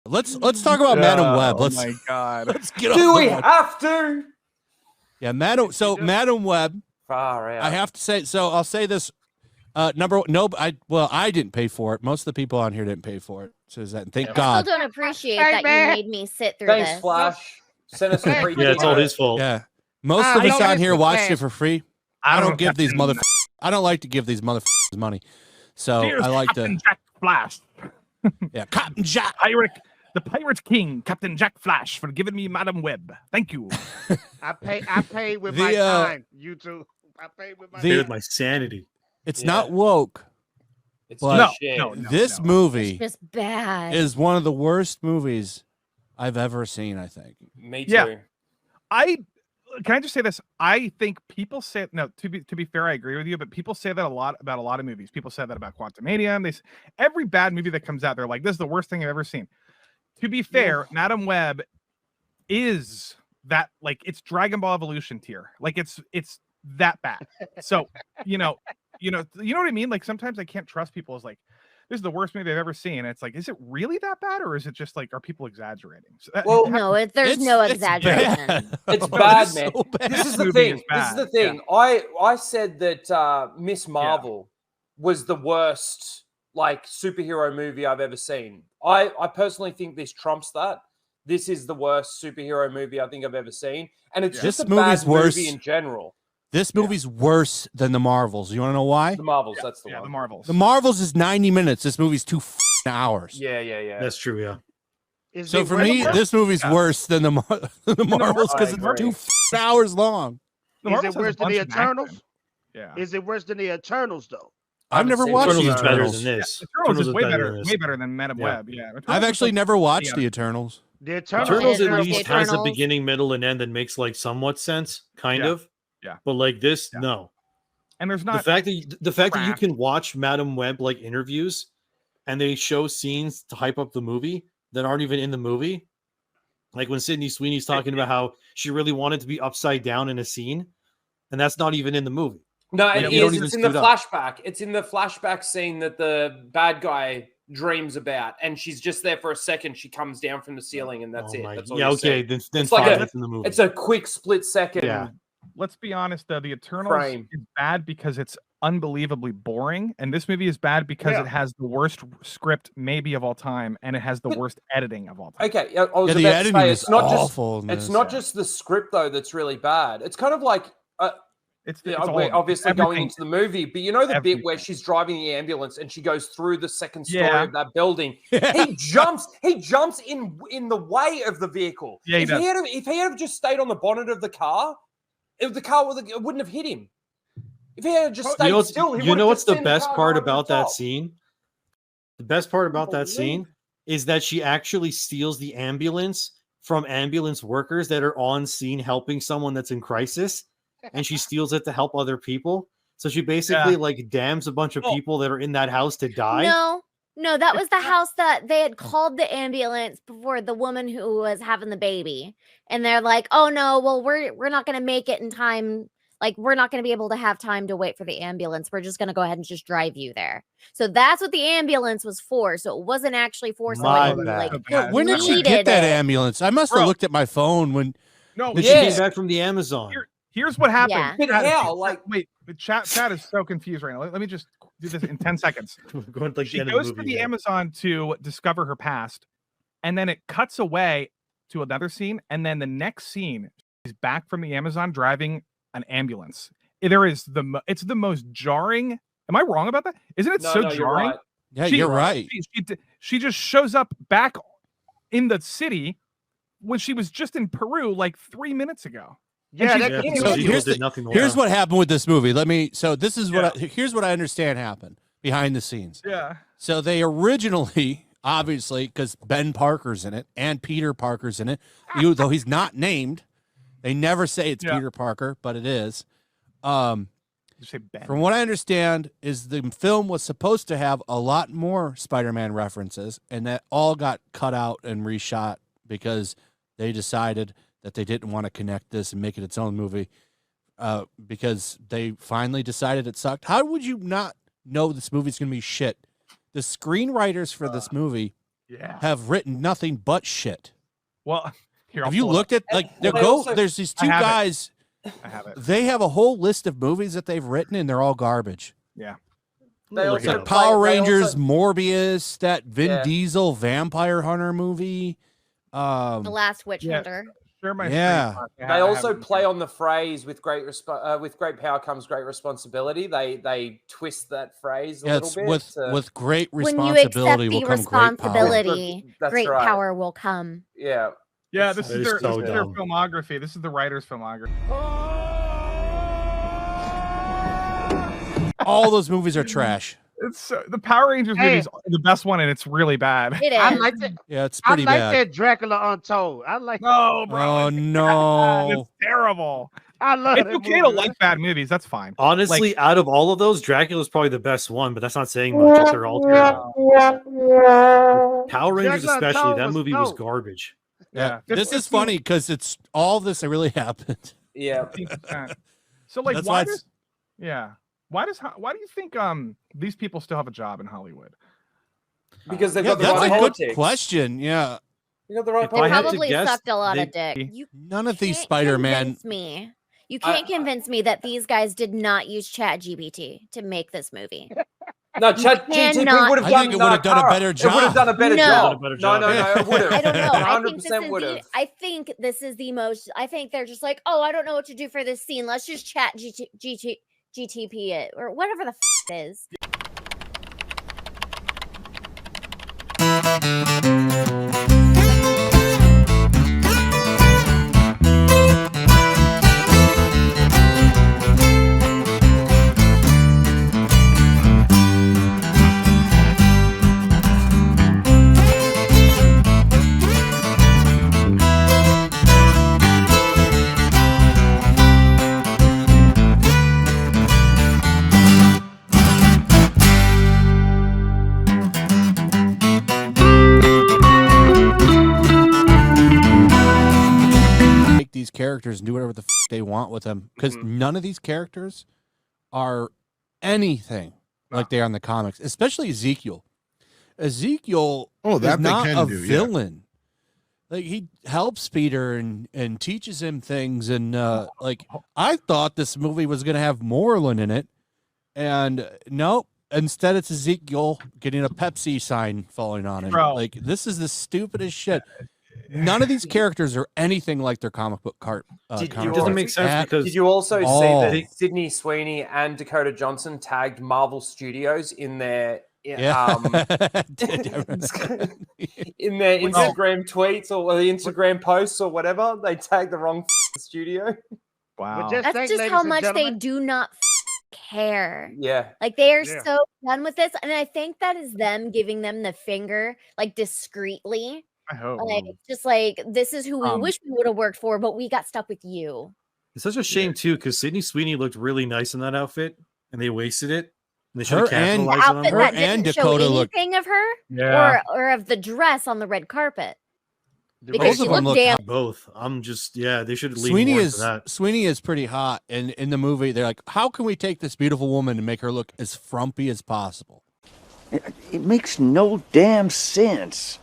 Let's talk about Madam Web. Oh my God. Let's get Do off we the one. have to? Yeah, Madam Web. Far out. I have to say. So I'll say this. I didn't pay for it. Most of the people on here didn't pay for it. So is that? Thank I God. still don't appreciate Hey, that man. you made me sit through Thanks, this. Flash. Send us some free Yeah, it's all his fault. Yeah, most of us on here watched it for free. I don't give these Captain- I don't like to give these motherfuckers money. So Cheers, I like Captain to. Jack Flash. Yeah, Captain Jack. The Pirate King, Captain Jack Flash, for giving me Madam Web. Thank you. I paid with The, my time. You too. I paid with my The- Pay with time. my sanity. It's Yeah. not woke. It's But- just shit. No. This movie It's just bad. is one of the worst movies I've ever seen. I think. Me too. Yeah. Can I just say this? I think people say to be fair, I agree with you, but people say that a lot about a lot of movies. People say that about Quantumanium. Every bad movie that comes out, they're like, "This is the worst thing I've ever seen." To be fair, Madam Web is that, like, it's Dragon Ball Evolution tier. Like it's that bad. So you know what I mean? Like sometimes I can't trust people as like, this is the worst movie I've ever seen. And it's like, is it really that bad, or is it just like, are people exaggerating? So Well, No, there's no exaggeration. Bad. It's Oh, bad, it's man. so bad. This is the movie thing. is This is the bad. thing. I said that Miss Marvel was the worst like superhero movie I've ever seen. I personally think this trumps that. This is the worst superhero movie I think I've ever seen, and it's Yeah. just This a movie's bad worse. movie in general. This movie's worse than the Marvels. You want to know why? The Marvels, that's the Yeah, one. the Marvels. The Marvels is 90 minutes. This movie's 2 hours. Yeah. That's true, yeah. Is So it for worth me, it? this movie's Yeah. worse than the Marvels because I it's agree. 2 hours long. The Is Marvels it has a worse than bunch the of action. Eternals? Yeah. Is it worse than the Eternals though? I've never seen watched Eternals the is better Eternals. than this. Eternals is way than better, this. way better than Madam Yeah. Web. Yeah. I've Eternals actually is never watched yeah. the Eternals. The Eternals. Eternals didn't at know least the has a Eternals. beginning, middle, and end that makes like somewhat sense, kind Yeah. of. Yeah. But like this, Yeah. no. And there's The not fact that you crap. can watch Madam Web like interviews, and they show scenes to hype up the movie that aren't even in the movie. Like when Sydney Sweeney's talking about how she really wanted to be upside down in a scene, and that's not even in the movie. No, Yeah, it we don't is. even It's in the suit up. flashback. It's in the flashback scene that the bad guy dreams about, and she's just there for a second. She comes down from the ceiling, and that's Oh it. my- That's all yeah, you okay, see. then It's like fine, a- that's in the movie. It's a quick split second. Yeah. Let's be honest though, the Eternals Frame. is bad because it's unbelievably boring, and this movie is bad because Yeah. it has the worst script maybe of all time, and it has the But- worst editing of all time. Okay, I was Yeah, the about to editing say is it's not awful. in just it's this. not just the script though that's really bad. It's kind of like It's yeah, all of we're it. obviously Everything. going into the movie, but you know the bit where Everything. she's driving the ambulance and she goes through the second story Yeah. of that building. He jumps in the way of the vehicle. Yeah, he does. If he had just stayed on the bonnet of the car, it wouldn't have hit him. If he had just stayed You know what's, still, he you would know have what's just the seen best car part go over the about that top. scene? The best part about that scene is that she actually steals the ambulance from ambulance workers that are on scene helping someone that's in crisis, and she steals it to help other people. So she basically like damns a bunch of Oh. people that are in that house to die. No, that was the house that they had called the ambulance before the woman who was having the baby. And they're like, "Oh no, well we're not going to make it in time. Like we're not going to be able to have time to wait for the ambulance. We're just going to go ahead and just drive you there." So that's what the ambulance was for. So it wasn't actually for My someone who bad. like Yeah, When did she needed get that it. ambulance? I must have Bro. looked at my phone when. No, When Yeah. she came back from the Amazon. Here's what happened. Yeah. But Chat- how? chat- Like- wait, the chat is so confused right now. Let me just do this in 10 seconds. We're going to like She the end goes of the to movie. the yeah. Amazon to discover her past, and then it cuts away to another scene, and then the next scene is back from the Amazon driving an ambulance. It's the most jarring. Am I wrong about that? Isn't it No, so no, you're jarring? right. Yeah, She- you're right. She just shows up back in the city when she was just in Peru like 3 minutes ago. Yeah, she's- that Yeah, could because So she here's did the- nothing the whole Here's time. what happened with this movie. This is what here's what I understand happened behind the scenes. Yeah. So they originally, obviously, because Ben Parker's in it and Peter Parker's in it, though he's not named. They never say it's Yeah. Peter Parker, but it is. You say Ben. From what I understand, is the film was supposed to have a lot more Spider-Man references, and that all got cut out and reshot because they decided that they didn't want to connect this and make it its own movie because they finally decided it sucked. How would you not know this movie's going to be shit? The screenwriters for this movie have written nothing but shit. Well, here, Have you looked at like Well, they also- there's these two I have it. guys. I have it. They have a whole list of movies that they've written, and they're all garbage. Yeah. They Look also it up. play- Power they Rangers, also- Morbius, that Vin Yeah. Diesel Vampire Hunter movie. The Last Witch Yeah. Hunter. Share my Yeah. screen. I They have also it. play on the phrase with great power comes great responsibility. They twist that phrase a Yeah, little it's bit. with great When you responsibility accept will the come great power. responsibility, That's great right. power will come. Yeah. Yeah, this That is is their, so this is their dumb. filmography. This is the writer's filmography. All those movies are trash. It's the Power Rangers Hey. movie is the best one, and it's really bad. It I is. like that. Yeah, it's I pretty like bad. that Dracula Untold. I like. No, bro. Oh it's bad. no! It's terrible. I love It's that okay movie, to man. like bad movies. That's fine. Honestly, out of all of those, Dracula's probably the best one, but that's not saying much. They're all terrible. Power Rangers, Dracula especially, Untold that was movie was dope. garbage. Yeah, Yeah. this is funny because it's all this that really happened. Yeah. 15%. So like, That's why why does? Yeah. Why do you think these people still have a job in Hollywood? Because they've Yeah, got the that's right a good politics. question. Yeah, They got the right If I They had to politics. probably guess, sucked a lot of they- dick. You none of these can't Spider-Man. convince me. You can't convince me that these guys did not use Chat GPT to make this movie. No, Chat GTP cannot- would have I done. think it would have done a better It would have job. done a better No. job. Done a better No, job. no, it would have. I don't know. I think this is 100% would the, have. I think this is the most. I think they're just like, oh, I don't know what to do for this scene. Let's just Chat GTP it or whatever the it is. Make these characters and do whatever the they want with them because none of these characters are anything like they are in the comics, especially Ezekiel. Ezekiel Oh, is that they not can a do, yeah. villain. Like he helps Peter and teaches him things and like I thought this movie was gonna have Moreland in it, and nope. Instead, it's Ezekiel getting a Pepsi sign falling on him. Bro. Like this is the stupidest shit. None of these characters are anything like their comic book Did you It counterparts doesn't make sense at because Did you also all. see that Sydney Sweeney and Dakota Johnson tagged Marvel Studios in their Yeah. in their Instagram tweets or the Instagram posts or whatever? They tagged the wrong studio. Wow. just That's think, just ladies how and much they gentlemen, do not care. Yeah. Like they are Yeah. so done with this, and I think that is them giving them the finger, like discreetly, I hope. like just like this is who we Um, wish we would have worked for, but we got stuck with you. it's such a shame too because Sydney Sweeney looked really nice in that outfit, and they wasted it. And they should Her have and- The capitalized on outfit her that and didn't Dakota show look- anything of her, Yeah. or of the dress on the red carpet. the Because Both she of them looked look damn. hot. both. I'm just they should lean Sweeney more is into that. Sweeney is pretty hot, and in the movie they're like, how can we take this beautiful woman and make her look as frumpy as possible? It makes no damn sense.